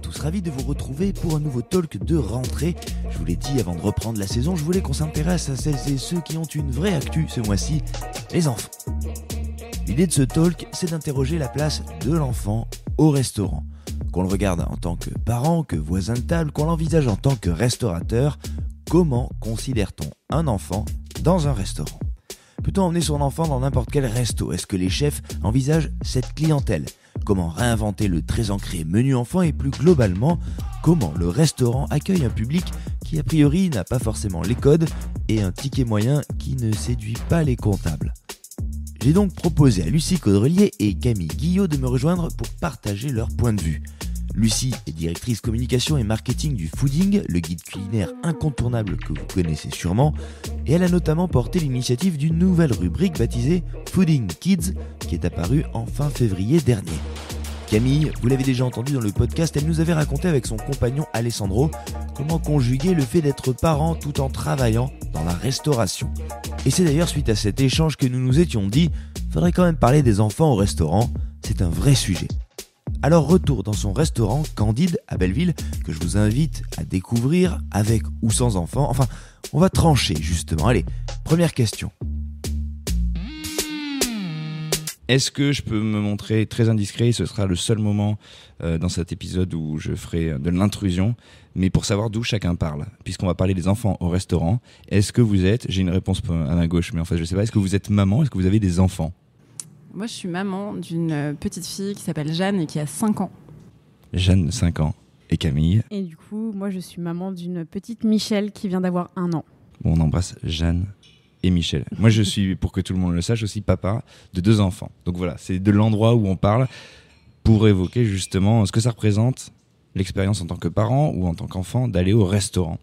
tous, ravi de vous retrouver pour un nouveau talk de rentrée. Je vous l'ai dit avant de reprendre la saison, je voulais qu'on s'intéresse à celles et ceux qui ont une vraie actu ce mois-ci, les enfants. L'idée de ce talk, c'est d'interroger la place de l'enfant au restaurant. Qu'on le regarde en tant que parent, que voisin de table, qu'on l'envisage en tant que restaurateur, comment considère-t-on un enfant dans un restaurant ? Peut-on emmener son enfant dans n'importe quel resto ? Est-ce que les chefs envisagent cette clientèle ? Comment réinventer le très ancré menu enfant et plus globalement, comment le restaurant accueille un public qui a priori n'a pas forcément les codes et un ticket moyen qui ne séduit pas les comptables ? J'ai donc proposé à Lucie Caudrelier et Camille Guillot de me rejoindre pour partager leur point de vue. Lucie est directrice communication et marketing du Fooding, le guide culinaire incontournable que vous connaissez sûrement, et elle a notamment porté l'initiative d'une nouvelle rubrique baptisée Fooding Kids, qui est apparue en fin février dernier. Camille, vous l'avez déjà entendu dans le podcast, elle nous avait raconté avec son compagnon Alessandro comment conjuguer le fait d'être parent tout en travaillant dans la restauration. Et c'est d'ailleurs suite à cet échange que nous nous étions dit « faudrait quand même parler des enfants au restaurant, c'est un vrai sujet ». Alors retour dans son restaurant Candide à Belleville que je vous invite à découvrir avec ou sans enfants. Enfin, on va trancher justement. Allez, première question. Est-ce que je peux me montrer très indiscret ? Ce sera le seul moment dans cet épisode où je ferai de l'intrusion, mais pour savoir d'où chacun parle, puisqu'on va parler des enfants au restaurant. Est-ce que vous êtes, j'ai une réponse à ma gauche, mais en fait je sais pas, est-ce que vous êtes maman ? Est-ce que vous avez des enfants ? Moi, je suis maman d'une petite fille qui s'appelle Jeanne et qui a 5 ans. Jeanne, 5 ans. Et Camille ? Et du coup, moi, je suis maman d'une petite Michel qui vient d'avoir 1 an. Bon, on embrasse Jeanne et Michel. Moi, je suis, pour que tout le monde le sache, aussi papa de 2 enfants. Donc voilà, c'est de l'endroit où on parle pour évoquer justement ce que ça représente, l'expérience en tant que parent ou en tant qu'enfant, d'aller au restaurant.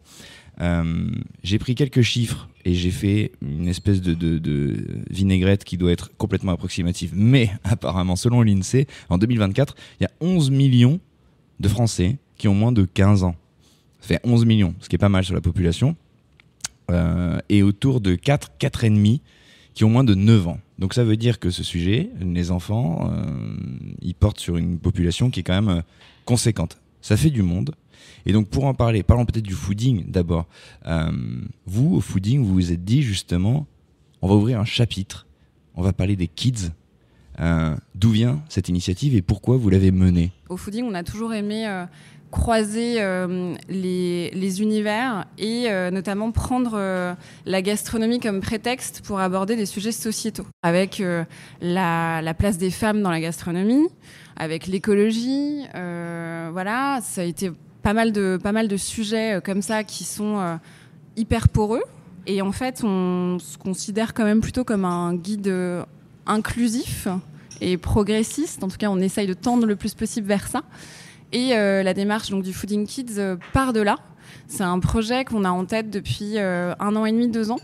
J'ai pris quelques chiffres et j'ai fait une espèce de vinaigrette qui doit être complètement approximative. Mais apparemment, selon l'INSEE, en 2024, il y a 11 millions de Français qui ont moins de 15 ans. Ça fait 11 millions, ce qui est pas mal sur la population. Et autour de 4,5 qui ont moins de 9 ans. Donc ça veut dire que ce sujet, les enfants, ils portent sur une population qui est quand même conséquente. Ça fait du monde. Et donc pour en parler, parlons peut-être du fooding d'abord. Vous, au fooding, vous vous êtes dit justement, on va ouvrir un chapitre, on va parler des kids. D'où vient cette initiative et pourquoi vous l'avez menée ? Au fooding, on a toujours aimé croiser les univers et notamment prendre la gastronomie comme prétexte pour aborder des sujets sociétaux. Avec la place des femmes dans la gastronomie, avec l'écologie, voilà, ça a été pas mal de sujets comme ça qui sont hyper poreux. Et en fait, on se considère quand même plutôt comme un guide inclusif et progressiste. En tout cas, on essaye de tendre le plus possible vers ça. Et la démarche donc, du Fooding Kids part de là. C'est un projet qu'on a en tête depuis 1 an et demi, 2 ans.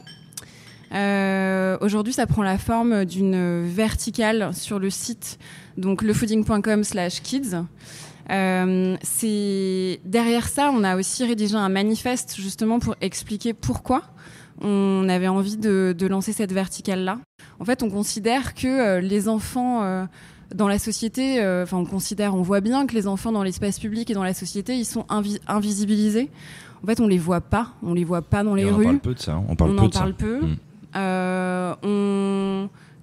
Aujourd'hui, ça prend la forme d'une verticale sur le site, donc lefooding.com/kids. Derrière ça, on a aussi rédigé un manifeste justement pour expliquer pourquoi on avait envie de lancer cette verticale-là. En fait, on considère que les enfants dans la société, on voit bien que les enfants dans l'espace public et dans la société, ils sont invisibilisés. En fait, on les voit pas dans les rues. On parle peu de ça. On en parle peu.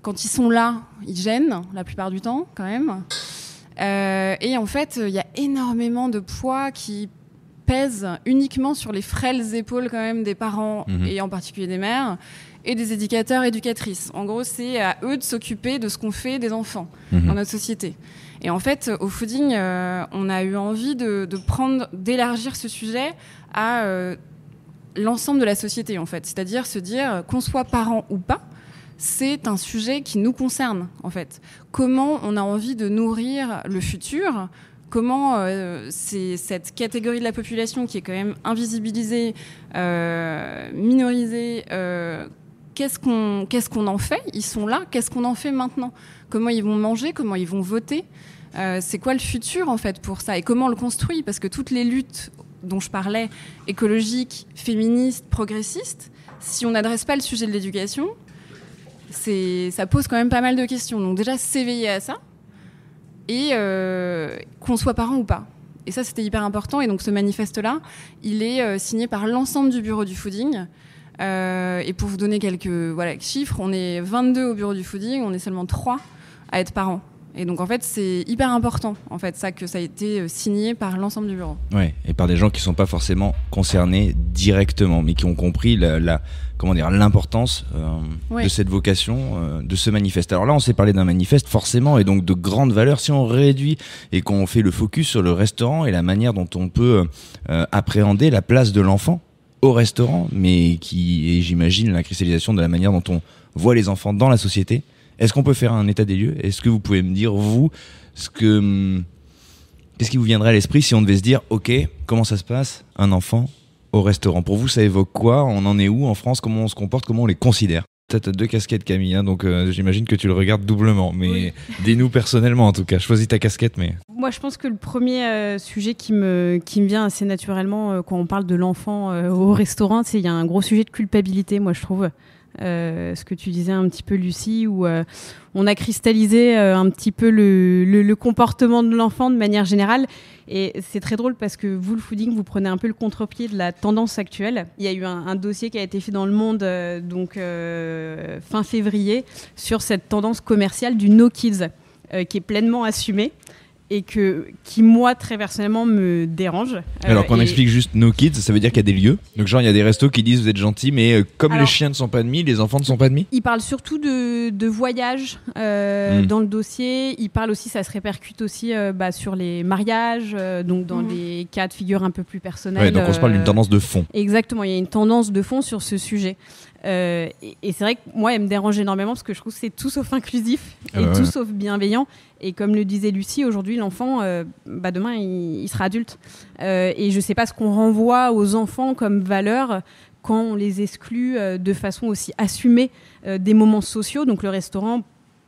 Quand ils sont là, ils gênent la plupart du temps, quand même. Et en fait, il y a énormément de poids qui pèse uniquement sur les frêles épaules quand même des parents et en particulier des mères et des éducateurs, éducatrices. En gros, c'est à eux de s'occuper de ce qu'on fait des enfants dans notre société. Et en fait, au Fooding, on a eu envie d'élargir ce sujet à l'ensemble de la société, en fait. C'est-à-dire se dire qu'on soit parent ou pas, c'est un sujet qui nous concerne, en fait. Comment on a envie de nourrir le futur ? Comment c'est cette catégorie de la population qui est quand même invisibilisée, minorisée, qu'est-ce qu'on en fait ? Ils sont là, qu'est-ce qu'on en fait maintenant ? Comment ils vont manger ? Comment ils vont voter ? C'est quoi le futur, en fait, pour ça ? Et comment on le construit ? Parce que toutes les luttes dont je parlais, écologiques, féministes, progressistes, si on n'adresse pas le sujet de l'éducation, ça pose quand même pas mal de questions. Donc déjà, s'éveiller à ça, et qu'on soit parent ou pas. Et ça, c'était hyper important. Et donc, ce manifeste-là, il est signé par l'ensemble du bureau du fooding. Et pour vous donner quelques chiffres, on est 22 au bureau du fooding, on est seulement 3 à être parents. Et donc, en fait, c'est hyper important, en fait, ça, que ça a été signé par l'ensemble du bureau. Ouais, et par des gens qui ne sont pas forcément concernés directement, mais qui ont compris l'importance de cette vocation, de ce manifeste. Alors là, on s'est parlé d'un manifeste, forcément, et donc de grandes valeurs. Si on réduit et qu'on fait le focus sur le restaurant et la manière dont on peut appréhender la place de l'enfant au restaurant, mais qui est, j'imagine, la cristallisation de la manière dont on voit les enfants dans la société. Est-ce qu'on peut faire un état des lieux ? Est-ce que vous pouvez me dire, vous, qu'est-ce qui vous viendrait à l'esprit si on devait se dire, ok, comment ça se passe, un enfant au restaurant ? Pour vous, ça évoque quoi ? On en est où en France ? Comment on se comporte ? Comment on les considère ? T'as 2 casquettes, Camille, hein, donc j'imagine que tu le regardes doublement. Mais oui. Dis-nous personnellement, en tout cas. Choisis ta casquette, mais... Moi, je pense que le premier sujet qui me vient assez naturellement quand on parle de l'enfant au restaurant, il y a un gros sujet de culpabilité, moi, je trouve. Ce que tu disais un petit peu, Lucie, où on a cristallisé un petit peu le comportement de l'enfant de manière générale. Et c'est très drôle parce que vous, le fooding, vous prenez un peu le contre-pied de la tendance actuelle. Il y a eu un dossier qui a été fait dans Le Monde fin février sur cette tendance commerciale du no kids qui est pleinement assumée. Et qui, moi, très personnellement, me dérange. Alors qu'on explique juste no kids, ça veut dire qu'il y a des lieux. Donc genre, il y a des restos qui disent vous êtes gentils, mais comme les chiens ne sont pas admis, les enfants ne sont pas admis. Il parle surtout de voyage dans le dossier. Il parle aussi, ça se répercute aussi sur les mariages, donc dans des cas de figure un peu plus personnels. Ouais, donc on se parle d'une tendance de fond. Exactement, il y a une tendance de fond sur ce sujet. Et c'est vrai que moi, elle me dérange énormément parce que je trouve que c'est tout sauf inclusif et tout sauf bienveillant. Et comme le disait Lucie, aujourd'hui, l'enfant, demain, il sera adulte. Et je ne sais pas ce qu'on renvoie aux enfants comme valeur quand on les exclut de façon aussi assumée des moments sociaux. Donc le restaurant,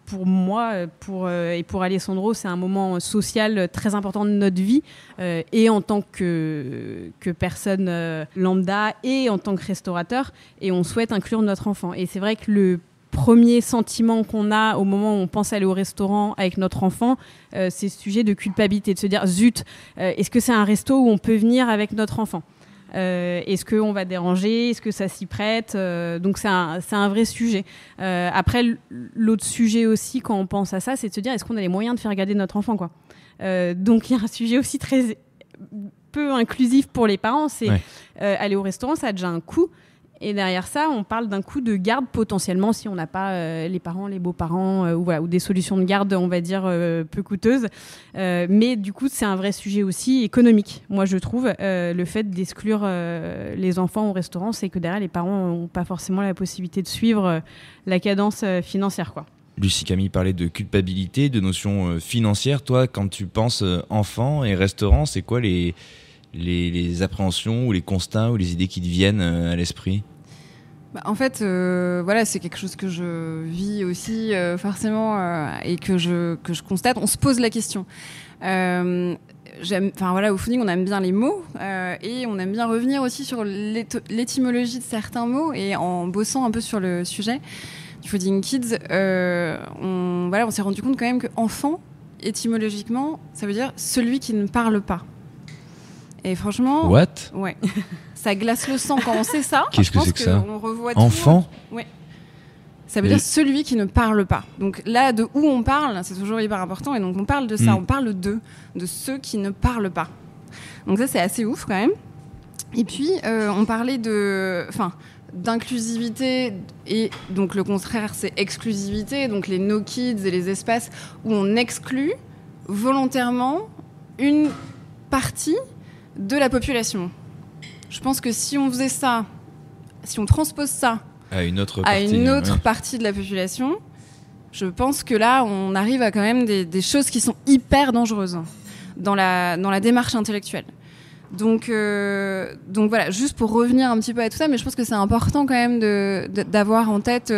pour moi et pour Alessandro, c'est un moment social très important de notre vie, et en tant que personne lambda et en tant que restaurateur. Et on souhaite inclure notre enfant. Et c'est vrai que le premier sentiment qu'on a au moment où on pense aller au restaurant avec notre enfant, c'est ce sujet de culpabilité, de se dire zut, est-ce que c'est un resto où on peut venir avec notre enfant ? Est-ce qu'on va déranger ? Est-ce que ça s'y prête ? Donc c'est un vrai sujet. Après, l'autre sujet aussi, quand on pense à ça, c'est de se dire est-ce qu'on a les moyens de faire garder notre enfant, quoi. Donc il y a un sujet aussi très peu inclusif pour les parents, c'est aller au restaurant, ça a déjà un coût. Et derrière ça, on parle d'un coût de garde potentiellement si on n'a pas les parents, les beaux-parents ou des solutions de garde, on va dire, peu coûteuses. Mais du coup, c'est un vrai sujet aussi économique. Moi, je trouve le fait d'exclure les enfants au restaurant, c'est que derrière, les parents n'ont pas forcément la possibilité de suivre la cadence financière, quoi. Lucie, Camille parlait de culpabilité, de notions financières. Toi, quand tu penses enfant et restaurant, c'est quoi les appréhensions ou les constats ou les idées qui te viennent à l'esprit ? En fait, c'est quelque chose que je vis aussi forcément et que je constate. On se pose la question. Au fooding, on aime bien les mots et on aime bien revenir aussi sur l'étymologie de certains mots. Et en bossant un peu sur le sujet du fooding kids, on s'est rendu compte quand même que enfant, étymologiquement, ça veut dire celui qui ne parle pas. Et franchement, ouais, ça glace le sang quand on sait ça. Qu'est-ce que c'est que ça ? On revoit enfant ? Ouais. Ça veut dire celui qui ne parle pas. Donc là, de où on parle, c'est toujours hyper important. Et donc on parle de ça, on parle de ceux qui ne parlent pas. Donc ça, c'est assez ouf quand même. Et puis, on parlait d'inclusivité, et donc le contraire, c'est exclusivité. Donc les no kids et les espaces où on exclut volontairement une partie de la population. Je pense que si on faisait ça, si on transpose ça à une autre partie de la population, je pense que là, on arrive à quand même des choses qui sont hyper dangereuses dans la démarche intellectuelle. Donc voilà, juste pour revenir un petit peu à tout ça, mais je pense que c'est important quand même d'avoir en tête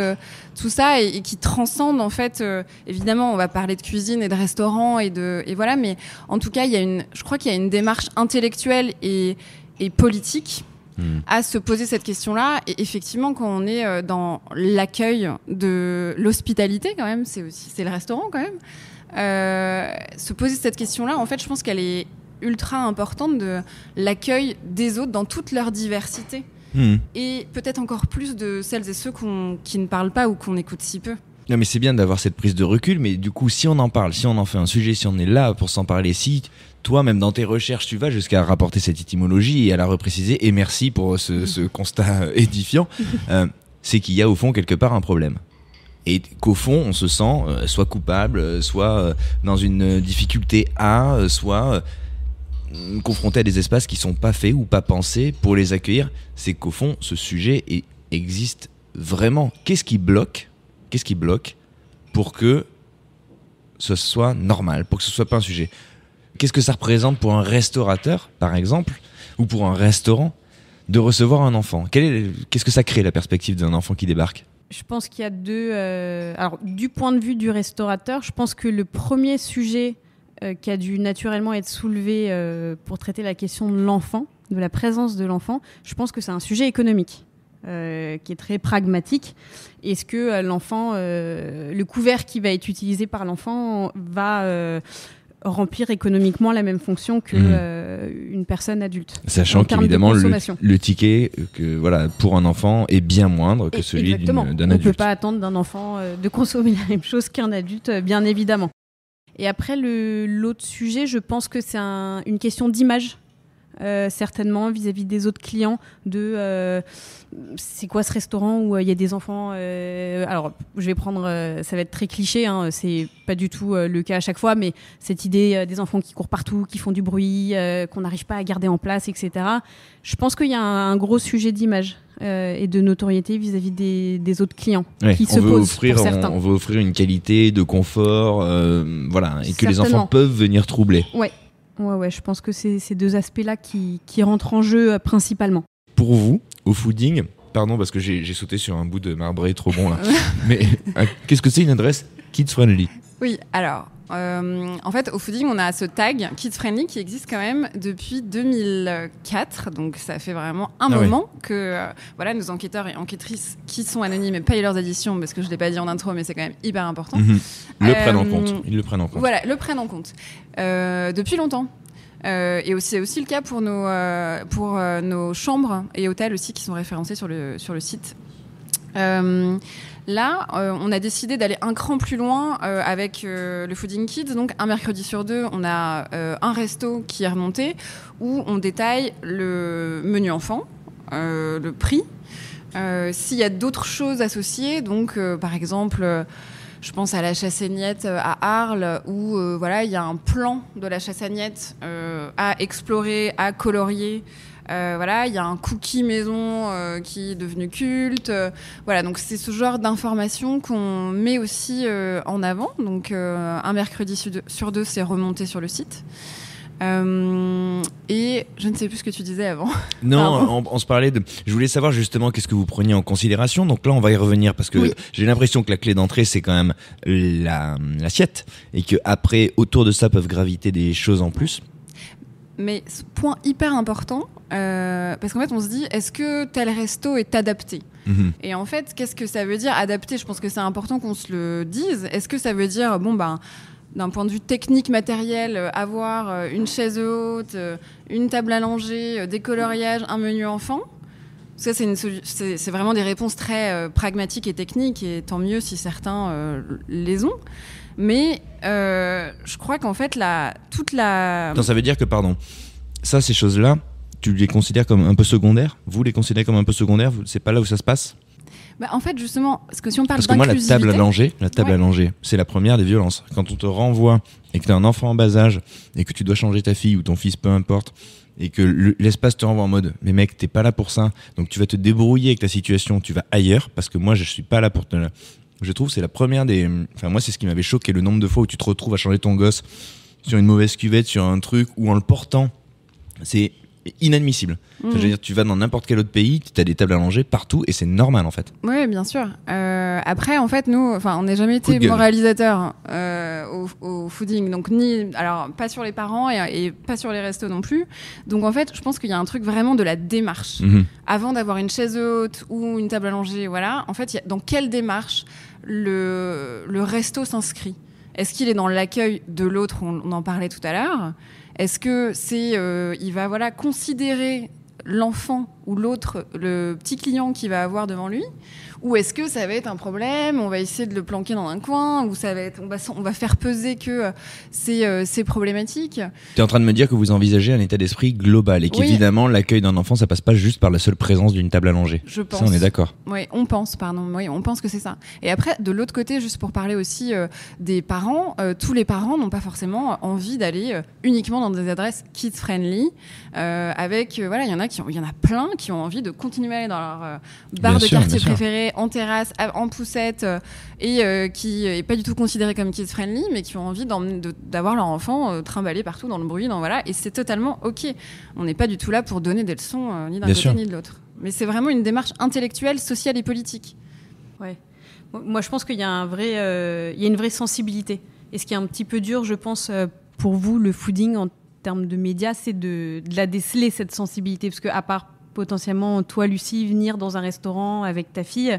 tout ça et qui transcende en fait. Évidemment, on va parler de cuisine et de restaurant et voilà, mais en tout cas, je crois qu'il y a une démarche intellectuelle et politique à se poser cette question-là. Et effectivement, quand on est dans l'accueil de l'hospitalité, quand même, c'est le restaurant quand même. Se poser cette question-là, en fait, je pense qu'elle est ultra importante de l'accueil des autres dans toute leur diversité. Et peut-être encore plus de celles et ceux qui ne parlent pas ou qu'on écoute si peu. Non mais c'est bien d'avoir cette prise de recul, mais du coup si on en parle, si on en fait un sujet, si on est là pour s'en parler, si toi même dans tes recherches tu vas jusqu'à rapporter cette étymologie et à la repréciser, et merci pour ce constat édifiant, c'est qu'il y a au fond quelque part un problème. Et qu'au fond on se sent soit coupable, soit dans une difficulté soit confronté à des espaces qui sont pas faits ou pas pensés pour les accueillir. C'est qu'au fond ce sujet existe vraiment. Qu'est-ce qui bloque pour que ce soit normal, pour que ce soit pas un sujet? Qu'est-ce que ça représente pour un restaurateur, par exemple, ou pour un restaurant, de recevoir un enfant? Qu'est-ce que ça crée, la perspective d'un enfant qui débarque? Je pense qu'il y a deux... Alors, du point de vue du restaurateur, je pense que le premier sujet qui a dû naturellement être soulevé pour traiter la question de l'enfant, de la présence de l'enfant, je pense que c'est un sujet économique. Qui est très pragmatique. Est-ce que l'enfant, le couvert qui va être utilisé par l'enfant va remplir économiquement la même fonction qu'une personne adulte? Sachant qu'évidemment le ticket pour un enfant est bien moindre que celui d'un adulte. On ne peut pas attendre d'un enfant de consommer la même chose qu'un adulte, bien évidemment. Et après, l'autre sujet, je pense que c'est une question d'image. Certainement vis-à-vis des autres clients c'est quoi ce restaurant où il y a des enfants alors je vais prendre ça va être très cliché, c'est pas du tout le cas à chaque fois, mais cette idée des enfants qui courent partout, qui font du bruit, qu'on n'arrive pas à garder en place, etc. Je pense qu'il y a un gros sujet d'image et de notoriété vis-à-vis des autres clients qui se posent pour certains. On veut offrir une qualité de confort et que les enfants peuvent venir troubler. Ouais, je pense que c'est ces deux aspects-là qui rentrent en jeu principalement. Pour vous, au fooding, pardon parce que j'ai sauté sur un bout de marbré trop bon là, mais qu'est-ce que c'est une adresse kids friendly? Oui, alors en fait au fooding on a ce tag kids friendly qui existe quand même depuis 2004, donc ça fait vraiment un moment que nos enquêteurs et enquêtrices qui sont anonymes et payent leurs additions, parce que je l'ai pas dit en intro mais c'est quand même hyper important. Ils le prennent en compte. Voilà, le prennent en compte depuis longtemps. Et c'est aussi le cas pour nos chambres et hôtels aussi qui sont référencés sur le site. Là, on a décidé d'aller un cran plus loin avec le Fooding Kids. Donc, un mercredi sur deux, on a un resto qui est remonté où on détaille le menu enfant, le prix. S'il y a d'autres choses associées, donc par exemple... je pense à la chasse-aignette à Arles où il y a un plan de la chasse-aignette à explorer, à colorier. Il y a un cookie maison qui est devenu culte. Donc c'est ce genre d'informations qu'on met aussi en avant. Donc un mercredi sur deux, c'est remonté sur le site. Et je ne sais plus ce que tu disais avant. Non, on se parlait de... Je voulais savoir justement qu'est-ce que vous preniez en considération. Donc là, on va y revenir parce que j'ai l'impression que la clé d'entrée, c'est quand même l'assiette. Et qu'après, autour de ça, peuvent graviter des choses en plus. Mais ce point hyper important, parce qu'en fait, on se dit, est-ce que tel resto est adapté ? Et en fait, qu'est-ce que ça veut dire adapté ? Je pense que c'est important qu'on se le dise. Est-ce que ça veut dire, d'un point de vue technique, matériel, avoir une chaise haute, une table à langer, des coloriages, un menu enfant. Ça, c'est vraiment des réponses très pragmatiques et techniques, et tant mieux si certains les ont. Mais je crois qu'en fait, toute la... Attends, ça veut dire que, ces choses-là, tu les considères comme un peu secondaires ? Vous les considérez comme un peu secondaires ? C'est pas là où ça se passe ? En fait, justement, parce que si on parle d'inclusivité... Parce que moi, la table à langer, c'est la première des violences. Quand on te renvoie et que tu as un enfant en bas âge et que tu dois changer ta fille ou ton fils, peu importe, et que l'espace te renvoie en mode « Mais mec, t'es pas là pour ça, donc tu vas te débrouiller avec ta situation, tu vas ailleurs, parce que moi, je suis pas là pour te... » Je trouve que c'est la première des... Enfin, moi, c'est ce qui m'avait choqué, le nombre de fois où tu te retrouves à changer ton gosse sur une mauvaise cuvette, sur un truc, ou en le portant. C'est inadmissible. Enfin, je veux dire, tu vas dans n'importe quel autre pays, tu as des tables à langer partout et c'est normal en fait. Oui, bien sûr. Après, en fait, nous, on n'a jamais été moralisateurs au fooding, donc pas sur les parents et pas sur les restos non plus. Donc en fait, je pense qu'il y a un truc vraiment de la démarche. Avant d'avoir une chaise haute ou une table à langer, en fait, dans quelle démarche le resto s'inscrit ? Est-ce qu'il est dans l'accueil de l'autre ? On en parlait tout à l'heure. Est-ce que il va considérer l'enfant ou l'autre, le petit client qu'il va avoir devant lui, ou est-ce que ça va être un problème, on va essayer de le planquer dans un coin, ou on va faire peser que c'est problématique. Tu es en train de me dire que vous envisagez un état d'esprit global et qu'évidemment l'accueil d'un enfant ça passe pas juste par la seule présence d'une table allongée. Je pense. Ça on est d'accord. Oui, on pense que c'est ça. Et après, de l'autre côté, juste pour parler aussi des parents, tous les parents n'ont pas forcément envie d'aller uniquement dans des adresses kids-friendly, avec, il y en a plein qui ont envie de continuer à aller dans leur bar de quartier préféré, en terrasse, en poussette, et qui n'est pas du tout considéré comme kids-friendly, mais qui ont envie d'avoir leur enfant trimballé partout dans le bruit, et c'est totalement OK. On n'est pas du tout là pour donner des leçons, ni d'un côté ni de l'autre. Mais c'est vraiment une démarche intellectuelle, sociale et politique. Ouais. Moi, je pense qu'il y a une vraie sensibilité. Et ce qui est un petit peu dur, je pense, pour vous, le fooding, en termes de médias, c'est de la déceler, cette sensibilité. Parce qu'à part potentiellement, toi, Lucie, venir dans un restaurant avec ta fille,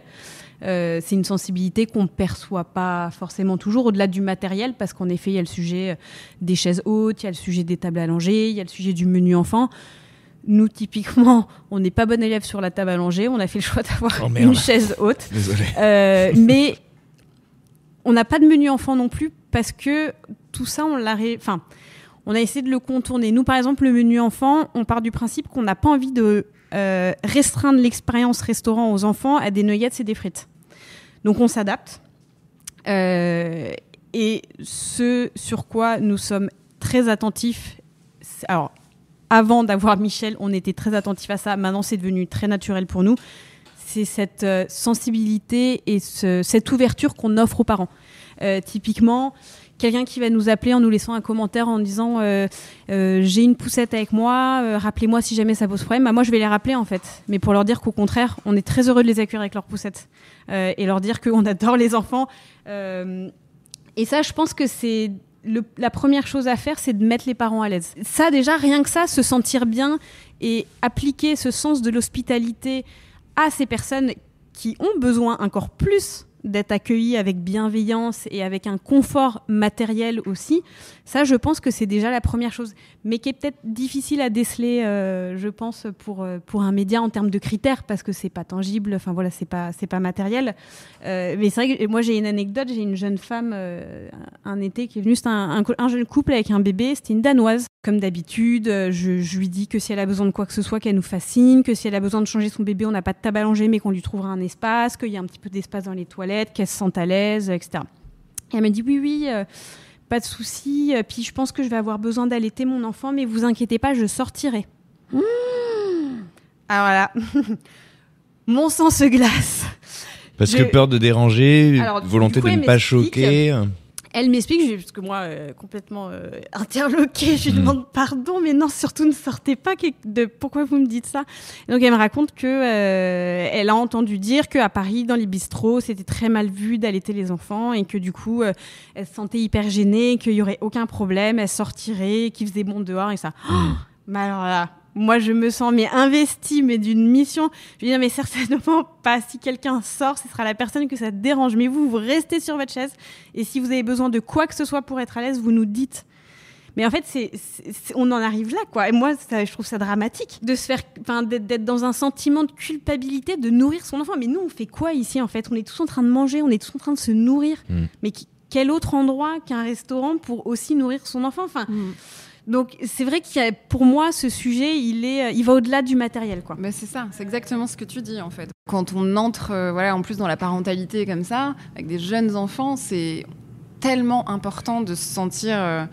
c'est une sensibilité qu'on ne perçoit pas forcément toujours, au-delà du matériel, parce qu'en effet, il y a le sujet des chaises hautes, il y a le sujet des tables allongées, il y a le sujet du menu enfant. Nous, typiquement, on n'est pas bon élève sur la table allongée. On a fait le choix d'avoir une chaise haute. Désolé. Mais on n'a pas de menu enfant non plus parce que tout ça, on a essayé de le contourner. Nous, par exemple, le menu enfant, on part du principe qu'on n'a pas envie de restreindre l'expérience restaurant aux enfants à des nuggets et des frites. Donc, on s'adapte. Et ce sur quoi nous sommes très attentifs... Alors, avant d'avoir Michel, on était très attentifs à ça. Maintenant, c'est devenu très naturel pour nous. C'est cette sensibilité et cette ouverture qu'on offre aux parents. Typiquement, quelqu'un qui va nous appeler en nous laissant un commentaire en disant j'ai une poussette avec moi, rappelez-moi si jamais ça pose problème. Bah, moi, je vais les rappeler en fait. Mais pour leur dire qu'au contraire, on est très heureux de les accueillir avec leur poussette. Et leur dire qu'on adore les enfants. Et ça, je pense que c'est... la première chose à faire, c'est de mettre les parents à l'aise. Ça, déjà, rien que ça, se sentir bien et appliquer ce sens de l'hospitalité à ces personnes qui ont besoin encore plus d'être accueillies avec bienveillance et avec un confort matériel aussi. Ça, je pense que c'est déjà la première chose, mais qui est peut-être difficile à déceler, je pense, pour un média en termes de critères, parce que c'est pas tangible, enfin voilà, c'est pas matériel. Mais c'est vrai que moi, j'ai une anecdote, j'ai une jeune femme, un été, qui est venue, c'était un jeune couple avec un bébé, c'était une Danoise. Comme d'habitude, je lui dis que si elle a besoin de quoi que ce soit, qu'elle nous fasse signe, que si elle a besoin de changer son bébé, on n'a pas de table allongée, mais qu'on lui trouvera un espace, qu'il y a un petit peu d'espace dans les toilettes, qu'elle se sente à l'aise, etc. Et elle m'a dit oui, pas de souci. Puis je pense que je vais avoir besoin d'allaiter mon enfant, mais vous inquiétez pas, je sortirai. Alors là, mon sang se glace. Parce que peur de déranger, volonté de ne pas choquer. Elle m'explique, parce que moi, complètement interloquée, je lui demande pardon, mais non, surtout ne sortez pas, pourquoi vous me dites ça ? Et donc elle me raconte qu'elle a entendu dire qu'à Paris, dans les bistrots, c'était très mal vu d'allaiter les enfants et que du coup, elle se sentait hyper gênée, qu'il n'y aurait aucun problème, elle sortirait, qu'il faisait bon dehors et ça. Mais alors là... Moi, je me sens investie d'une mission. Je dis non, mais certainement pas. Si quelqu'un sort, ce sera la personne que ça dérange. Mais vous restez sur votre chaise. Et si vous avez besoin de quoi que ce soit pour être à l'aise, vous nous dites. Mais en fait, on en arrive là, quoi. Et moi, je trouve ça dramatique d'être dans un sentiment de culpabilité, de nourrir son enfant. Mais nous, on fait quoi ici, en fait ? On est tous en train de manger, on est tous en train de se nourrir. Mais quel autre endroit qu'un restaurant pour aussi nourrir son enfant ? Donc, c'est vrai pour moi, ce sujet, il va au-delà du matériel, quoi. C'est ça, c'est exactement ce que tu dis, en fait. Quand on entre, en plus dans la parentalité comme ça, avec des jeunes enfants, c'est tellement important de se sentir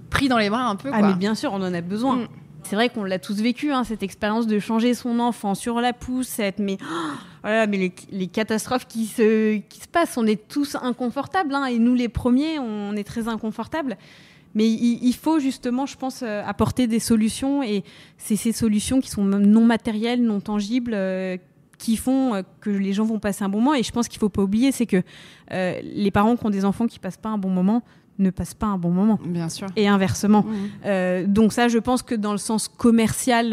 pris dans les bras un peu, quoi. Ah, mais bien sûr, on en a besoin. C'est vrai qu'on l'a tous vécu, cette expérience de changer son enfant sur la poussette, mais les catastrophes qui se passent, on est tous inconfortables, et nous, les premiers, on est très inconfortables. Mais il faut justement, je pense, apporter des solutions, et c'est ces solutions qui sont non matérielles, non tangibles, qui font que les gens vont passer un bon moment. Et je pense qu'il ne faut pas oublier, c'est que les parents qui ont des enfants qui ne passent pas un bon moment ne passent pas un bon moment. Bien sûr. Et inversement. Donc ça, je pense que dans le sens commercial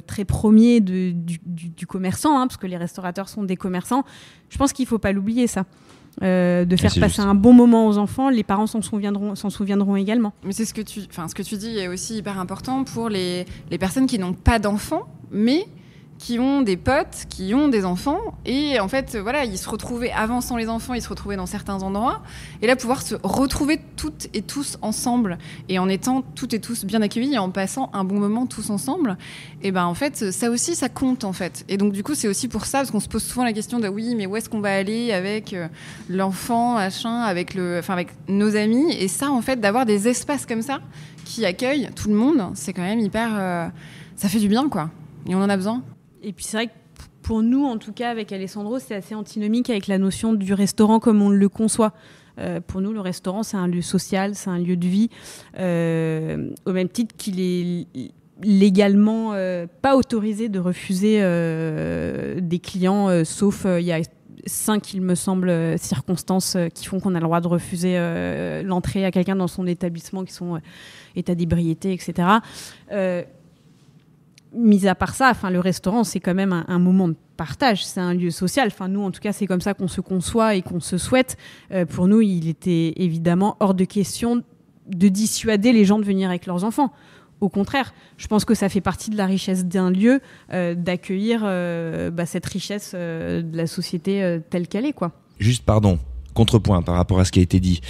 très premier du commerçant, parce que les restaurateurs sont des commerçants, je pense qu'il ne faut pas l'oublier, ça. de faire c'est passer juste. un bon moment aux enfants, les parents s'en souviendront également. Mais c'est ce que tu dis est aussi hyper important pour les personnes qui n'ont pas d'enfants, mais qui ont des potes, qui ont des enfants, et en fait, voilà, ils se retrouvaient avant sans les enfants, ils se retrouvaient dans certains endroits, et là, pouvoir se retrouver toutes et tous ensemble, et en étant toutes et tous bien accueillis, et en passant un bon moment tous ensemble, et ben en fait, ça aussi, ça compte en fait. Et donc du coup, c'est aussi pour ça, parce qu'on se pose souvent la question de oui, mais où est-ce qu'on va aller avec l'enfant, machin, avec nos amis, et ça, en fait, d'avoir des espaces comme ça qui accueillent tout le monde, c'est quand même hyper, ça fait du bien, quoi, et on en a besoin. Et puis c'est vrai que pour nous, en tout cas avec Alessandro, c'est assez antinomique avec la notion du restaurant comme on le conçoit. Pour nous, le restaurant, c'est un lieu social, c'est un lieu de vie, au même titre qu'il est légalement pas autorisé de refuser des clients, sauf il y a 5, il me semble, circonstances qui font qu'on a le droit de refuser l'entrée à quelqu'un dans son établissement, qui sont état d'ébriété, etc. Mis à part ça, le restaurant, c'est quand même un moment de partage, c'est un lieu social. Nous, en tout cas, c'est comme ça qu'on se conçoit et qu'on se souhaite. Pour nous, il était évidemment hors de question de dissuader les gens de venir avec leurs enfants. Au contraire, je pense que ça fait partie de la richesse d'un lieu, d'accueillir cette richesse de la société telle qu'elle est, quoi. Juste, pardon, contrepoint par rapport à ce qui a été dit.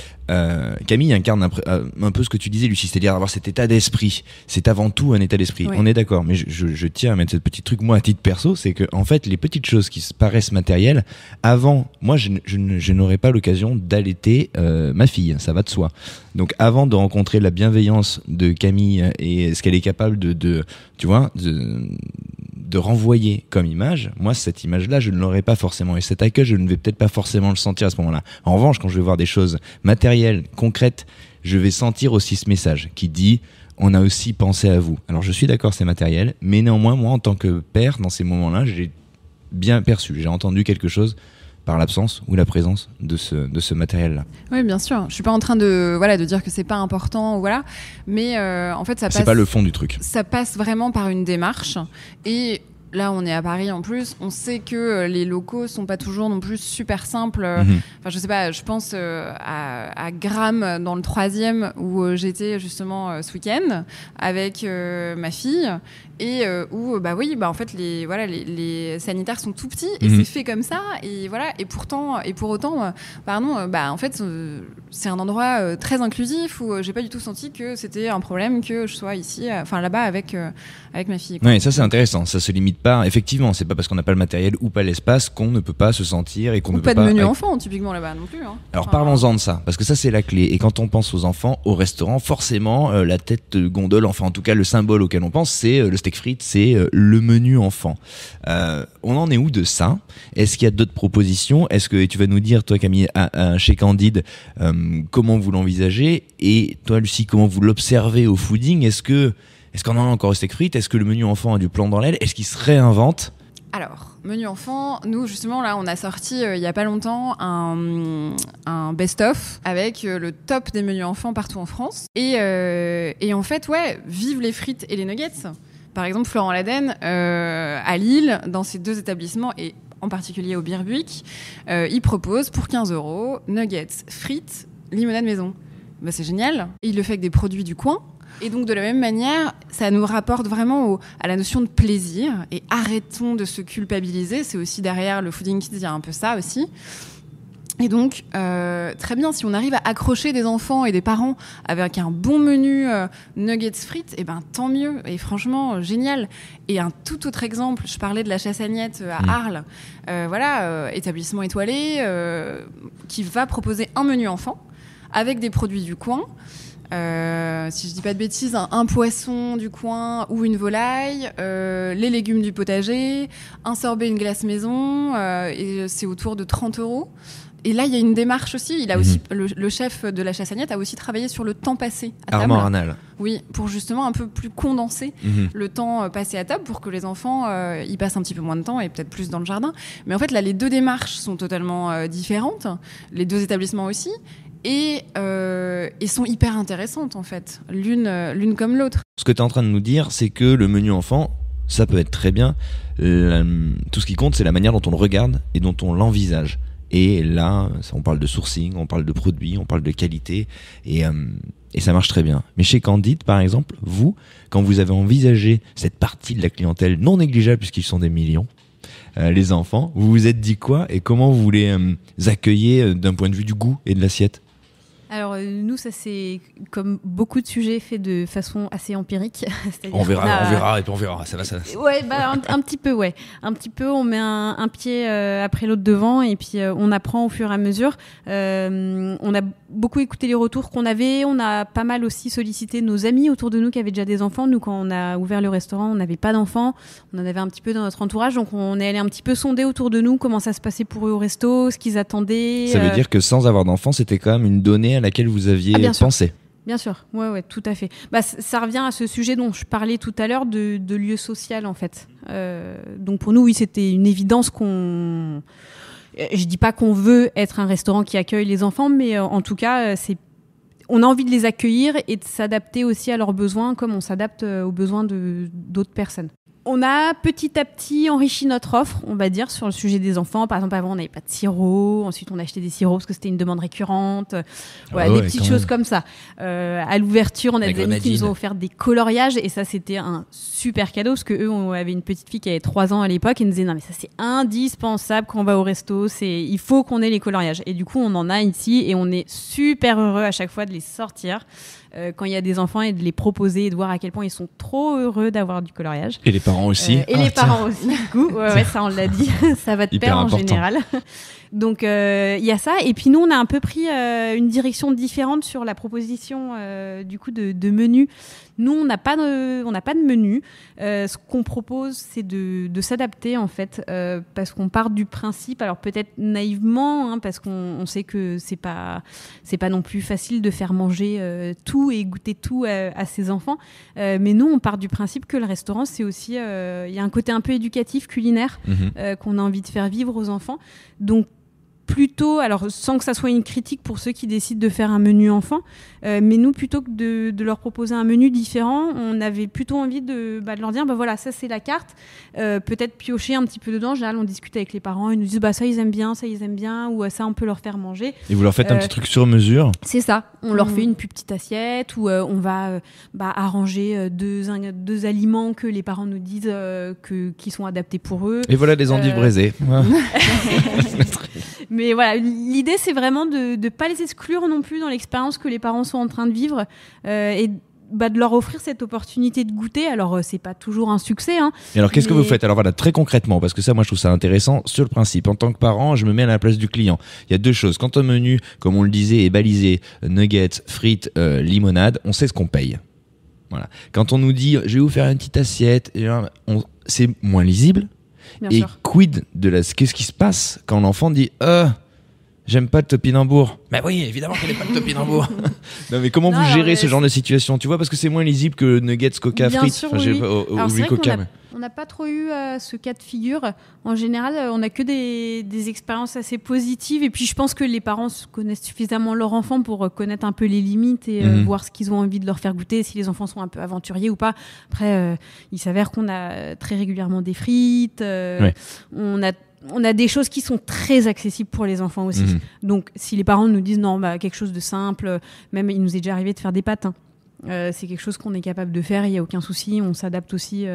Camille incarne un peu ce que tu disais, Lucie, c'est-à-dire avoir cet état d'esprit. C'est avant tout un état d'esprit. Oui. On est d'accord, mais je tiens à mettre ce petit truc, moi, à titre perso, c'est que, en fait, les petites choses qui paraissent matérielles, avant, moi, je n'aurais pas l'occasion d'allaiter ma fille, ça va de soi. Donc, avant de rencontrer la bienveillance de Camille et ce qu'elle est capable de renvoyer comme image, moi, cette image-là, je ne l'aurais pas forcément. Et cet accueil, je ne vais peut-être pas forcément le sentir à ce moment-là. En revanche, quand je vais voir des choses matérielles, concrètes, je vais sentir aussi ce message qui dit « on a aussi pensé à vous ». Alors, je suis d'accord, c'est matériel, mais néanmoins, moi, en tant que père, dans ces moments-là, j'ai bien perçu, j'ai entendu quelque chose par l'absence ou la présence de ce matériel-là. Oui, bien sûr. Je suis pas en train de dire que c'est pas important, voilà. Mais en fait, ça passe. C'est pas le fond du truc. Ça passe vraiment par une démarche. Et là, on est à Paris en plus. On sait que les locaux sont pas toujours non plus super simples. Enfin, je sais pas. Je pense à Gramme dans le 3e où j'étais justement ce week-end avec ma fille. Et où en fait les sanitaires sont tout petits et c'est fait comme ça et voilà et pour autant en fait c'est un endroit très inclusif où j'ai pas du tout senti que c'était un problème que je sois ici là-bas avec ma fille, quoi. Oui, ça c'est intéressant, ça se limite pas, effectivement, c'est pas parce qu'on n'a pas le matériel ou pas l'espace qu'on ne peut pas se sentir et qu'on ne peut pas... Ou pas de menu enfant typiquement là-bas non plus, hein. Alors parlons-en de ça, parce que ça c'est la clé, et quand on pense aux enfants, au restaurant, forcément la tête de gondole, enfin en tout cas le symbole auquel on pense, c'est le steak frites, c'est le menu enfant. On en est où de ça? Est-ce qu'il y a d'autres propositions? Est-ce que tu vas nous dire, toi Camille, chez Candide, comment vous l'envisagez? Et toi Lucie, comment vous l'observez au fooding? Est-ce qu'on en a encore au steak frites? Est-ce que le menu enfant a du plomb dans l'aile? Est-ce qu'il se réinvente? Alors, menu enfant, nous justement là on a sorti il y a pas longtemps un best-of avec le top des menus enfants partout en France. Et en fait, vive les frites et les nuggets. Par exemple, Florent Laden, à Lille, dans ses 2 établissements, et en particulier au Birbuick, il propose pour 15 € nuggets, frites, limonade maison. C'est génial. Et il le fait avec des produits du coin. Et donc, de la même manière, ça nous rapporte vraiment à la notion de plaisir. Et arrêtons de se culpabiliser. C'est aussi derrière le Fooding Kids, il y a un peu ça aussi. Et donc, très bien, si on arrive à accrocher des enfants et des parents avec un bon menu nuggets frites, tant mieux. Et franchement, génial. Et un tout autre exemple, je parlais de la Chassagnette à Arles. Établissement étoilé qui va proposer un menu enfant avec des produits du coin. Si je dis pas de bêtises, un poisson du coin ou une volaille, les légumes du potager, un sorbet, une glace maison, et c'est autour de 30 €. Et là, il y a une démarche aussi. Il a aussi le chef de la Chassagnette a aussi travaillé sur le temps passé à table. Armand Arnal. Oui, pour justement un peu plus condenser le temps passé à table pour que les enfants y passent un petit peu moins de temps et peut-être plus dans le jardin. Mais en fait, là, les 2 démarches sont totalement différentes. Les 2 établissements aussi. Et sont hyper intéressantes en fait, l'une comme l'autre. Ce que tu es en train de nous dire, c'est que le menu enfant, ça peut être très bien. Tout ce qui compte, c'est la manière dont on le regarde et dont on l'envisage. Et là, on parle de sourcing, on parle de produits, on parle de qualité, et ça marche très bien. Mais chez Candid, par exemple, vous, quand vous avez envisagé cette partie de la clientèle non négligeable, puisqu'ils sont des millions, les enfants, vous vous êtes dit quoi et comment vous les accueillez d'un point de vue du goût et de l'assiette ? Alors nous, ça c'est comme beaucoup de sujets fait de façon assez empirique. On verra, ça va. Ouais, un petit peu, ouais. Un petit peu, on met un pied après l'autre devant et puis on apprend au fur et à mesure. On a beaucoup écouté les retours qu'on avait. On a pas mal aussi sollicité nos amis autour de nous qui avaient déjà des enfants. Nous, quand on a ouvert le restaurant, on n'avait pas d'enfants. On en avait un petit peu dans notre entourage, donc on est allé un petit peu sonder autour de nous comment ça se passait pour eux au resto, ce qu'ils attendaient. Ça veut dire que sans avoir d'enfants, c'était quand même une donnée à laquelle vous aviez pensé. Bien sûr, ouais, tout à fait. Ça revient à ce sujet dont je parlais tout à l'heure de lieu social en fait. Donc pour nous, oui, c'était une évidence qu'on. Je dis pas qu'on veut être un restaurant qui accueille les enfants, mais en tout cas, on a envie de les accueillir et de s'adapter aussi à leurs besoins, comme on s'adapte aux besoins d'autres personnes. On a petit à petit enrichi notre offre, on va dire, sur le sujet des enfants. Par exemple, avant, on n'avait pas de sirop. Ensuite, on a acheté des sirops parce que c'était une demande récurrente. Des petites choses comme ça. À l'ouverture, on a des amis qui nous ont offert des coloriages. Et ça, c'était un super cadeau parce qu'eux, on avait une petite fille qui avait 3 ans à l'époque. Et nous disait, non, mais ça, c'est indispensable quand on va au resto. Il faut qu'on ait les coloriages. Et du coup, on en a ici et on est super heureux à chaque fois de les sortir. Quand il y a des enfants et de les proposer et de voir à quel point ils sont trop heureux d'avoir du coloriage. Et les parents aussi. Parents aussi, du coup. Ouais, ça, on l'a dit. Ça va de pair en général. Donc, il y a ça. Et puis, nous, on a un peu pris une direction différente sur la proposition du coup, de menu. Nous, on n'a pas de menu. Ce qu'on propose, c'est de s'adapter, en fait, parce qu'on part du principe, alors peut-être naïvement, parce qu'on sait que c'est pas non plus facile de faire manger tout et goûter tout à ses enfants. Mais nous, on part du principe que le restaurant, c'est aussi... Il y a un côté un peu éducatif, culinaire, qu'on a envie de faire vivre aux enfants. Donc, plutôt, alors sans que ça soit une critique pour ceux qui décident de faire un menu enfant, mais nous, plutôt que de leur proposer un menu différent, on avait plutôt envie de leur dire, voilà, ça c'est la carte, peut-être piocher un petit peu dedans. En général, on discute avec les parents, ils nous disent, ça ils aiment bien, ou ça on peut leur faire manger. Et vous leur faites un petit truc sur mesure ? C'est ça, on leur fait une plus petite assiette, où on va arranger deux aliments que les parents nous disent qui sont adaptés pour eux. Et voilà des endives braisées. Mais voilà, l'idée, c'est vraiment de ne pas les exclure non plus dans l'expérience que les parents sont en train de vivre et de leur offrir cette opportunité de goûter. Alors, c'est pas toujours un succès. Et alors, qu'est-ce que vous faites ? Alors voilà, très concrètement, parce que ça, moi, je trouve ça intéressant sur le principe. En tant que parent, je me mets à la place du client. Il y a 2 choses. Quand un menu, comme on le disait, est balisé, nuggets, frites, limonade, on sait ce qu'on paye. Voilà. Quand on nous dit, je vais vous faire une petite assiette, c'est moins lisible. Bien et sûr. Quid de qu'est-ce qui se passe quand l'enfant dit j'aime pas le topinambour. Mais oui, évidemment qu'elle n'aime pas le topinambour. Non, mais comment vous gérez ce genre de situation ? Tu vois, parce que c'est moins lisible que nuggets, coca, bien frites. Sûr, enfin, oui. Alors, c'est vrai coca. On n'a pas trop eu ce cas de figure. En général, on n'a que des expériences assez positives. Et puis, je pense que les parents connaissent suffisamment leur enfant pour connaître un peu les limites et voir ce qu'ils ont envie de leur faire goûter, si les enfants sont un peu aventuriers ou pas. Après, il s'avère qu'on a très régulièrement des frites. On a des choses qui sont très accessibles pour les enfants aussi. Donc, si les parents nous disent non, quelque chose de simple, même il nous est déjà arrivé de faire des pâtes. C'est quelque chose qu'on est capable de faire, il n'y a aucun souci, on s'adapte aussi.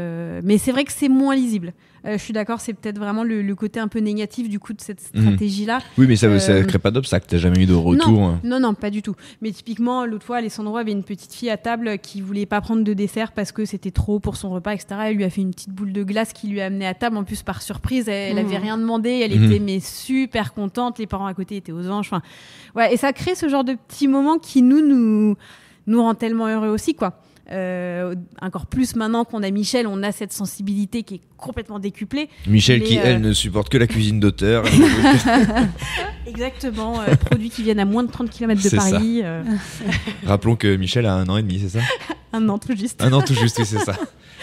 Mais c'est vrai que c'est moins lisible. Je suis d'accord, c'est peut-être vraiment le côté un peu négatif du coup de cette stratégie-là. Oui, mais ça ne crée pas d'obstacle, tu n'as jamais eu de retour. Non, pas du tout. Mais typiquement, l'autre fois, Alessandro avait une petite fille à table qui ne voulait pas prendre de dessert parce que c'était trop pour son repas, etc. Elle lui a fait une petite boule de glace qui lui a amené à table, en plus par surprise. Elle n'avait rien demandé, elle était super contente, les parents à côté étaient aux anges. Et ça crée ce genre de petits moments qui nous rend tellement heureux aussi, quoi. Encore plus maintenant qu'on a Michel, on a cette sensibilité qui est complètement décuplée. Michel qui, elle, ne supporte que la cuisine d'auteur. Exactement, produits qui viennent à moins de 30 km de Paris. Rappelons que Michel a 1 an et demi, c'est ça ? 1 an tout juste. 1 an tout juste, oui, c'est ça.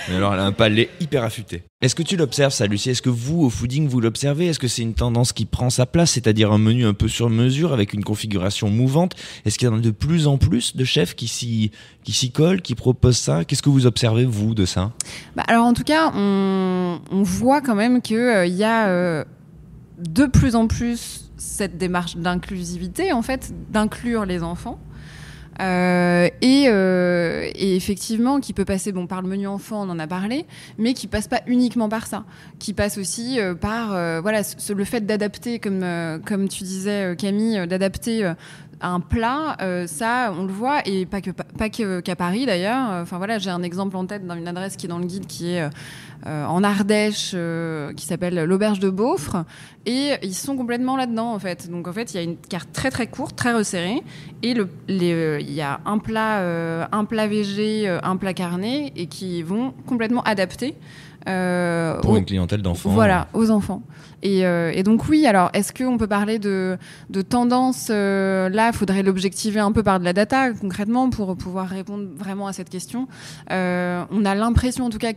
Mais alors, elle a un palais hyper affûté. Est-ce que tu l'observes, ça, Lucie ? Est-ce que vous, au fooding, vous l'observez ? Est-ce que c'est une tendance qui prend sa place, c'est-à-dire un menu un peu sur mesure, avec une configuration mouvante ? Est-ce qu'il y en a de plus en plus de chefs qui s'y collent, qui proposent ça ? Qu'est-ce que vous observez, vous, de ça ? Alors, en tout cas, on voit quand même qu'il y a... de plus en plus cette démarche d'inclusivité, en fait, d'inclure les enfants. Et effectivement, qui peut passer par le menu enfant, on en a parlé, mais qui passe pas uniquement par ça, qui passe aussi par le fait d'adapter, comme tu disais Camille, d'adapter un plat, ça on le voit, et pas qu'à Paris d'ailleurs. J'ai un exemple en tête d'une adresse qui est dans le guide, qui est en Ardèche, qui s'appelle l'Auberge de Beaufre, et ils sont complètement là-dedans en fait. Donc en fait il y a une carte très très courte, très resserrée, et il y a un plat végé, un plat carné, et qui vont complètement adapter pour une clientèle d'enfants. Voilà, aux enfants. Et donc oui, alors est-ce qu'on peut parler de tendance là, il faudrait l'objectiver un peu par de la data concrètement pour pouvoir répondre vraiment à cette question. On a l'impression en tout cas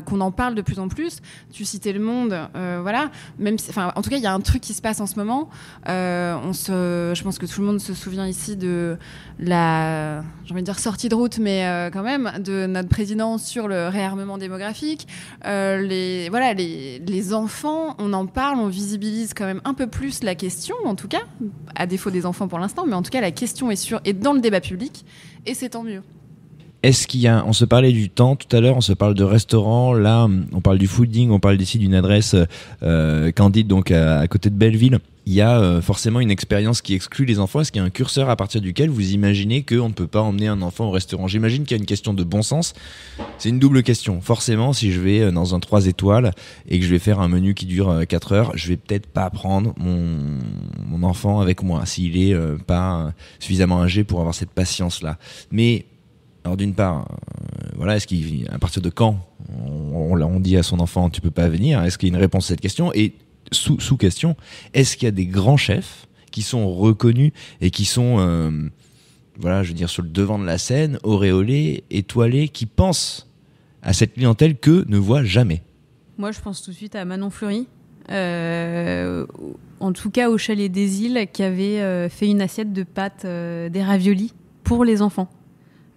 qu'on en parle de plus en plus. Tu citais Le Monde, voilà. En tout cas, il y a un truc qui se passe en ce moment. Je pense que tout le monde se souvient ici de la, j'ai envie de dire sortie de route, mais quand même, de notre président sur le réarmement démographique. Les enfants, on en parle, on visibilise quand même un peu plus la question, en tout cas, à défaut des enfants pour l'instant, mais en tout cas la question est dans le débat public, et c'est tant mieux. Est-ce qu'il y a, on se parlait du temps tout à l'heure, on se parle de restaurants, là on parle du fooding, on parle ici d'une adresse Candide, donc à côté de Belleville. Il y a forcément une expérience qui exclut les enfants. Est-ce qu'il y a un curseur à partir duquel vous imaginez qu'on ne peut pas emmener un enfant au restaurant ? J'imagine qu'il y a une question de bon sens. C'est une double question. Forcément, si je vais dans un 3 étoiles et que je vais faire un menu qui dure 4 heures, je vais peut-être pas prendre mon enfant avec moi s'il est pas suffisamment âgé pour avoir cette patience-là. Mais alors d'une part, est-ce qu'à partir de quand on dit à son enfant tu peux pas venir ? Est-ce qu'il y a une réponse à cette question ? Et sous question, est-ce qu'il y a des grands chefs qui sont reconnus et qui sont sur le devant de la scène, auréolés, étoilés, qui pensent à cette clientèle que ne voit jamais ? Moi, je pense tout de suite à Manon Fleury, en tout cas au Chalet des Îles, qui avait fait une assiette de pâtes des raviolis pour les enfants.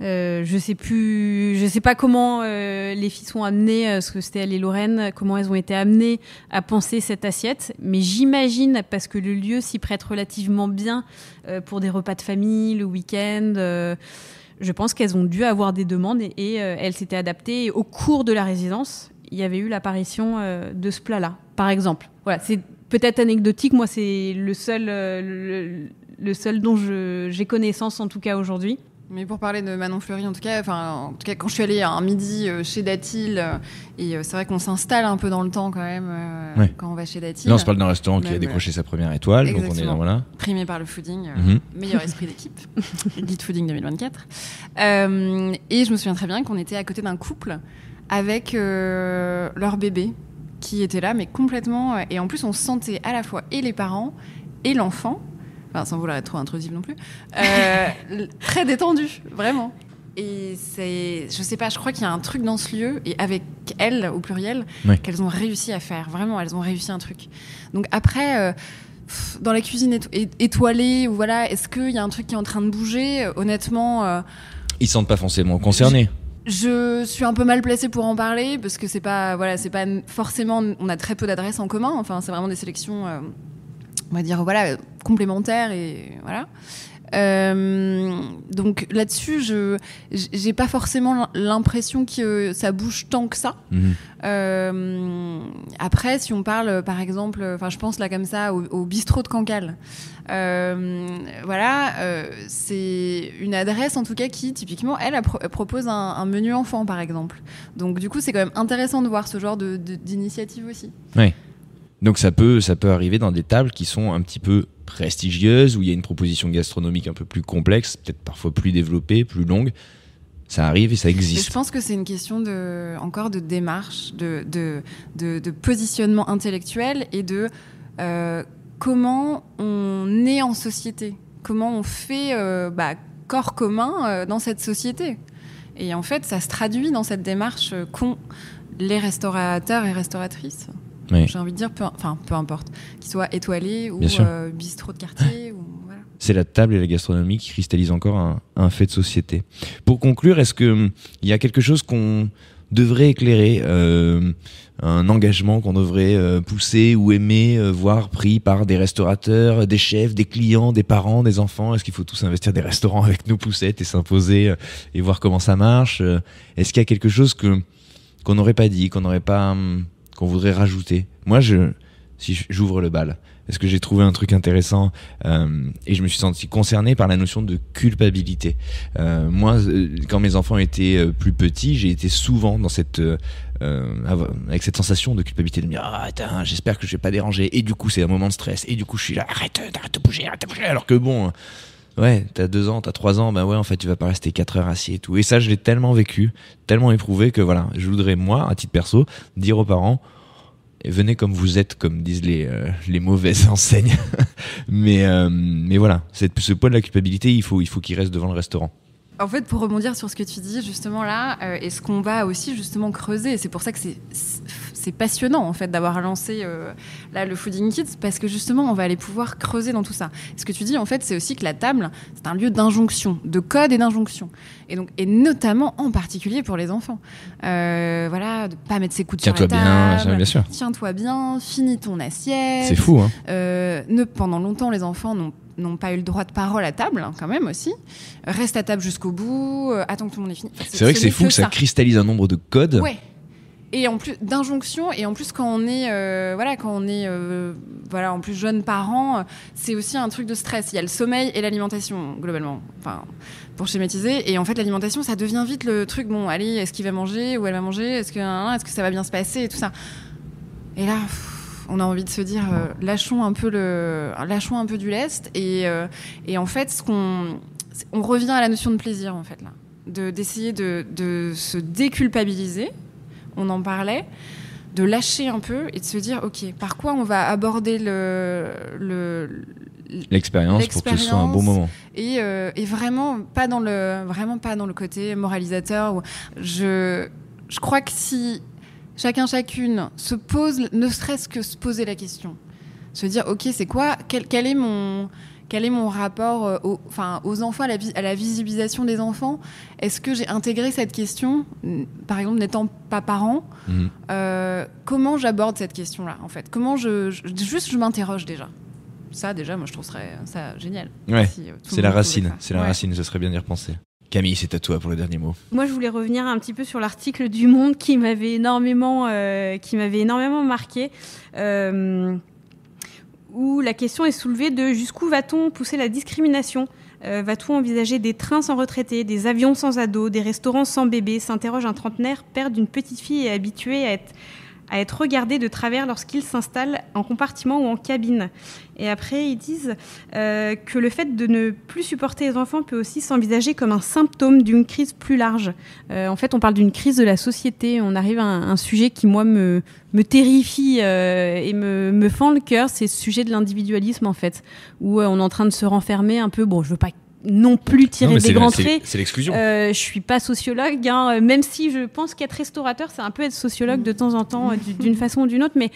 Je sais pas comment les filles sont amenées, parce que c'était elle et Lorraine, comment elles ont été amenées à penser cette assiette, mais j'imagine, parce que le lieu s'y prête relativement bien pour des repas de famille, le week-end, je pense qu'elles ont dû avoir des demandes et elles s'étaient adaptées, et au cours de la résidence, il y avait eu l'apparition de ce plat-là, par exemple. Voilà, c'est peut-être anecdotique, moi c'est le seul dont j'ai connaissance en tout cas aujourd'hui. Mais pour parler de Manon Fleury, en tout cas, quand je suis allée un midi chez Datil, et c'est vrai qu'on s'installe un peu dans le temps quand même quand on va chez Datil. Là, on se parle d'un restaurant qui a décroché sa première étoile, exactement. Donc on est voilà. Primé par le fooding, meilleur esprit d'équipe, Guide Fooding 2024. Et je me souviens très bien qu'on était à côté d'un couple avec leur bébé qui était là, mais complètement. Et en plus, on sentait à la fois et les parents et l'enfant. Enfin, sans vouloir être trop intrusive non plus, très détendu, vraiment. Et je sais pas, je crois qu'il y a un truc dans ce lieu, et avec elles, au pluriel, qu'elles ont réussi à faire. Vraiment, elles ont réussi un truc. Donc après, dans la cuisine étoilée, ou voilà, est-ce qu'il y a un truc qui est en train de bouger ? Honnêtement... ils sentent pas forcément concernés. Je suis un peu mal placée pour en parler, parce que c'est pas forcément... On a très peu d'adresses en commun, enfin, c'est vraiment des sélections... on va dire complémentaires, et voilà. Donc là-dessus, j'ai pas forcément l'impression que ça bouge tant que ça. Après, si on parle, par exemple, je pense là comme ça au bistrot de Cancale. C'est une adresse en tout cas qui typiquement elle propose un menu enfant, par exemple. Donc du coup, c'est quand même intéressant de voir ce genre d'initiative aussi. Oui. Donc ça peut arriver dans des tables qui sont un petit peu prestigieuses, où il y a une proposition gastronomique un peu plus complexe, peut-être parfois plus développée, plus longue. Ça arrive et ça existe. Et je pense que c'est une question encore de démarche, de positionnement intellectuel, et de comment on est en société, comment on fait corps commun dans cette société. Et en fait, ça se traduit dans cette démarche qu'ont les restaurateurs et restauratrices. Oui. J'ai envie de dire, peu importe, qu'ils soient étoilés ou bistrot de quartier. Voilà. C'est la table et la gastronomie qui cristallisent encore un fait de société. Pour conclure, est-ce qu'il y a quelque chose devrait éclairer un engagement qu'on devrait pousser ou aimer voir pris par des restaurateurs, des chefs, des clients, des parents, des enfants? Est-ce qu'il faut tous investir des restaurants avec nos poussettes et s'imposer et voir comment ça marche? Est-ce qu'il y a quelque chose qu'on n'aurait pas dit, qu'on voudrait rajouter? Moi, si j'ouvre le bal, est-ce que j'ai trouvé un truc intéressant et je me suis senti concerné par la notion de culpabilité. Moi, quand mes enfants étaient plus petits, j'ai été souvent dans avec cette sensation de culpabilité de me dire attends, j'espère que je vais pas déranger, et du coup c'est un moment de stress, et du coup je suis là arrête de bouger, alors que bon, ouais, t'as 2 ans, t'as 3 ans, bah ouais, en fait tu vas pas rester 4 heures assis et tout. Et ça, je l'ai tellement vécu, tellement éprouvé, que voilà, je voudrais, moi, à titre perso, dire aux parents: et venez comme vous êtes, comme disent les mauvaises enseignes. mais voilà, ce poids de la culpabilité, il faut qu'il reste devant le restaurant. En fait, pour rebondir sur ce que tu dis justement là, et ce qu'on va aussi justement creuser, c'est pour ça que c'est passionnant en fait d'avoir lancé là le Fooding Kids, parce que justement on va aller pouvoir creuser dans tout ça. Ce que tu dis en fait, c'est aussi que la table, c'est un lieu d'injonction, de code et d'injonction, et notamment en particulier pour les enfants. Voilà, de pas mettre ses coudes sur la table. Bien sûr. Tiens-toi bien, finis ton assiette. C'est fou, hein. Pendant longtemps, les enfants n'ont pas eu le droit de parole à table, hein, quand même aussi. Reste à table jusqu'au bout, attends que tout le monde ait fini. C'est vrai que c'est fou que ça cristallise un nombre de codes. Ouais. Et en plus d'injonctions, et en plus quand on est en plus jeune parent, c'est aussi un truc de stress. Il y a le sommeil et l'alimentation globalement, enfin pour schématiser. Et en fait l'alimentation, ça devient vite le truc. Bon, allez, est-ce qu'il va manger ou elle va manger? Est-ce que ça va bien se passer et tout ça. Et là, on a envie de se dire lâchons un peu du lest, et en fait on revient à la notion de plaisir en fait là, d'essayer de se déculpabiliser. On en parlait, de lâcher un peu et de se dire ok, par quoi on va aborder l'expérience pour que ce soit un bon moment, et vraiment pas dans le côté moralisateur. Je crois que si chacune se pose, ne serait-ce que se poser la question, se dire ok, c'est quoi, quel est mon rapport aux enfants, à la visibilisation des enfants? Est-ce que j'ai intégré cette question, par exemple n'étant pas parent? Comment j'aborde cette question-là en fait? Comment je m'interroge déjà? Ça déjà, moi je trouve ça génial. Ouais, c'est la racine, racine, ce serait bien d'y repenser. Camille, c'est à toi pour le dernier mot. Moi, je voulais revenir un petit peu sur l'article du Monde qui m'avait énormément marqué. Où la question est soulevée de jusqu'où va-t-on pousser la discrimination? Va-t-on envisager des trains sans retraités, des avions sans ados, des restaurants sans bébés? S'interroge un trentenaire, père d'une petite fille et habitué à être regardé de travers lorsqu'il s'installe en compartiment ou en cabine. Et après, ils disent que le fait de ne plus supporter les enfants peut aussi s'envisager comme un symptôme d'une crise plus large. En fait, on parle d'une crise de la société. On arrive à un sujet qui, moi, me terrifie et me fend le cœur. C'est ce sujet de l'individualisme, en fait, où on est en train de se renfermer un peu. Bon, je veux pas non plus tirer des grands traits. C'est l'exclusion. Je suis pas sociologue, hein, même si je pense qu'être restaurateur, c'est un peu être sociologue de temps en temps, d'une façon ou d'une autre. Mais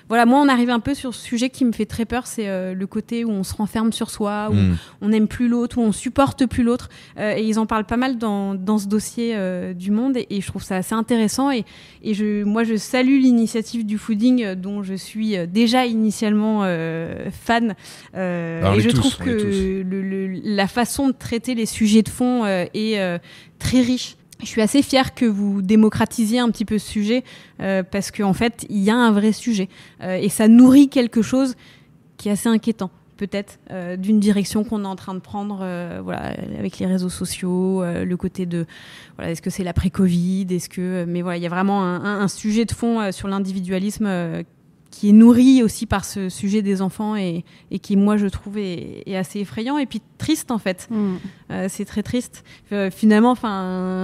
voilà, moi, on arrive un peu sur ce sujet qui me fait très peur, c'est le côté où on se renferme sur soi, où on n'aime plus l'autre, où on supporte plus l'autre. Et ils en parlent pas mal dans ce dossier du Monde, et je trouve ça assez intéressant. Et moi, je salue l'initiative du fooding, dont je suis déjà initialement fan. Et je trouve que la façon de traiter les sujets de fond est très riche. Je suis assez fière que vous démocratisiez un petit peu ce sujet parce qu'en fait, il y a un vrai sujet et ça nourrit quelque chose qui est assez inquiétant, peut-être, d'une direction qu'on est en train de prendre avec les réseaux sociaux, le côté de est-ce que c'est l'après-Covid, mais voilà, il y a vraiment un sujet de fond sur l'individualisme qui est nourri aussi par ce sujet des enfants et qui, moi, je trouve, est assez effrayant et puis triste, en fait. C'est très triste. Finalement,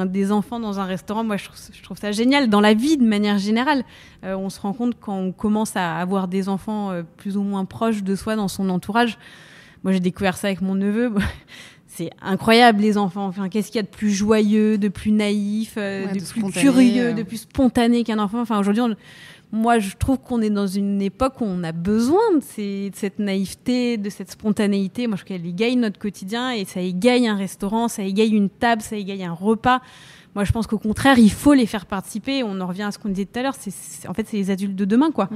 des enfants dans un restaurant, moi, je trouve ça génial. Dans la vie, de manière générale, on se rend compte quand on commence à avoir des enfants plus ou moins proches de soi dans son entourage. Moi, j'ai découvert ça avec mon neveu. C'est incroyable, les enfants. Enfin, qu'est-ce qu'il y a de plus joyeux, de plus naïf, de plus curieux, de plus spontané qu'un enfant? Enfin, aujourd'hui, moi, je trouve qu'on est dans une époque où on a besoin de cette naïveté, de cette spontanéité. Moi, je trouve qu'elle égaye notre quotidien et ça égaye un restaurant, ça égaye une table, ça égaye un repas. Moi, je pense qu'au contraire, il faut les faire participer. On en revient à ce qu'on disait tout à l'heure. En fait, c'est les adultes de demain, quoi.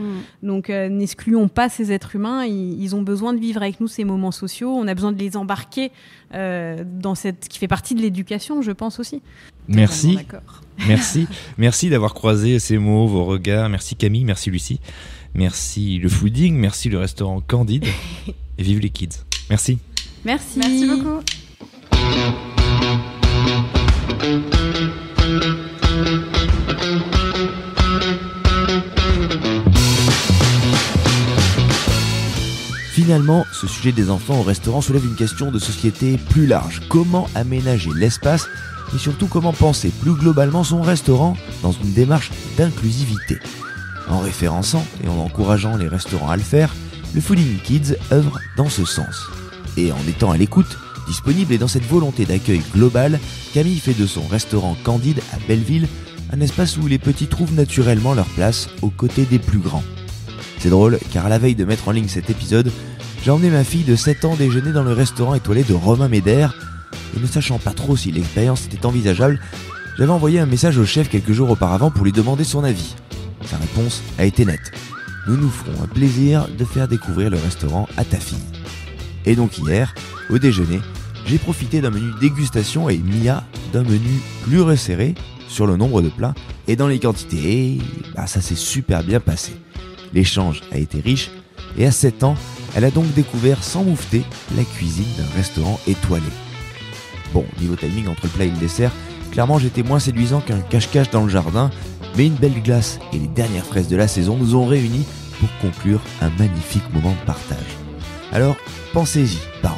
Donc, n'excluons pas ces êtres humains. Ils ont besoin de vivre avec nous ces moments sociaux. On a besoin de les embarquer dans qui fait partie de l'éducation, je pense aussi. Merci. Merci d'avoir croisé ces mots, vos regards. Merci Camille, merci Lucie. Merci le fooding, merci le restaurant Candide. Et vive les kids. Merci. Merci beaucoup. Finalement, ce sujet des enfants au restaurant soulève une question de société plus large. Comment aménager l'espace et surtout comment penser plus globalement son restaurant dans une démarche d'inclusivité. En référençant et en encourageant les restaurants à le faire, le Fooding Kids œuvre dans ce sens. Et en étant à l'écoute, disponible et dans cette volonté d'accueil global, Camille fait de son restaurant Candide à Belleville un espace où les petits trouvent naturellement leur place aux côtés des plus grands. C'est drôle car à la veille de mettre en ligne cet épisode, j'ai emmené ma fille de 7 ans déjeuner dans le restaurant étoilé de Romain Médère et ne sachant pas trop si l'expérience était envisageable, j'avais envoyé un message au chef quelques jours auparavant pour lui demander son avis. Sa réponse a été nette. Nous nous ferons un plaisir de faire découvrir le restaurant à ta fille. Et donc hier, au déjeuner, j'ai profité d'un menu dégustation et Mia d'un menu plus resserré sur le nombre de plats et dans les quantités. Et ça s'est super bien passé. L'échange a été riche et à 7 ans, elle a donc découvert sans moufter la cuisine d'un restaurant étoilé. Bon, niveau timing entre le plat et le dessert, clairement j'étais moins séduisant qu'un cache-cache dans le jardin, mais une belle glace et les dernières fraises de la saison nous ont réunis pour conclure un magnifique moment de partage. Alors, pensez-y, parents.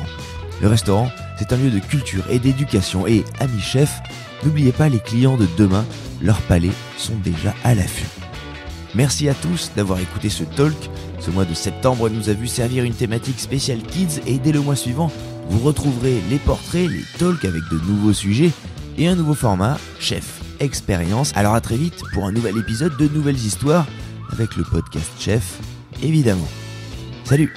Le restaurant, c'est un lieu de culture et d'éducation et, amis chefs, n'oubliez pas les clients de demain, leurs palais sont déjà à l'affût. Merci à tous d'avoir écouté ce talk. Ce mois de septembre nous a vu servir une thématique spéciale Kids et dès le mois suivant, vous retrouverez les portraits, les talks avec de nouveaux sujets et un nouveau format, Chef Expérience. Alors à très vite pour un nouvel épisode de Nouvelles Histoires avec le podcast Chef, évidemment. Salut!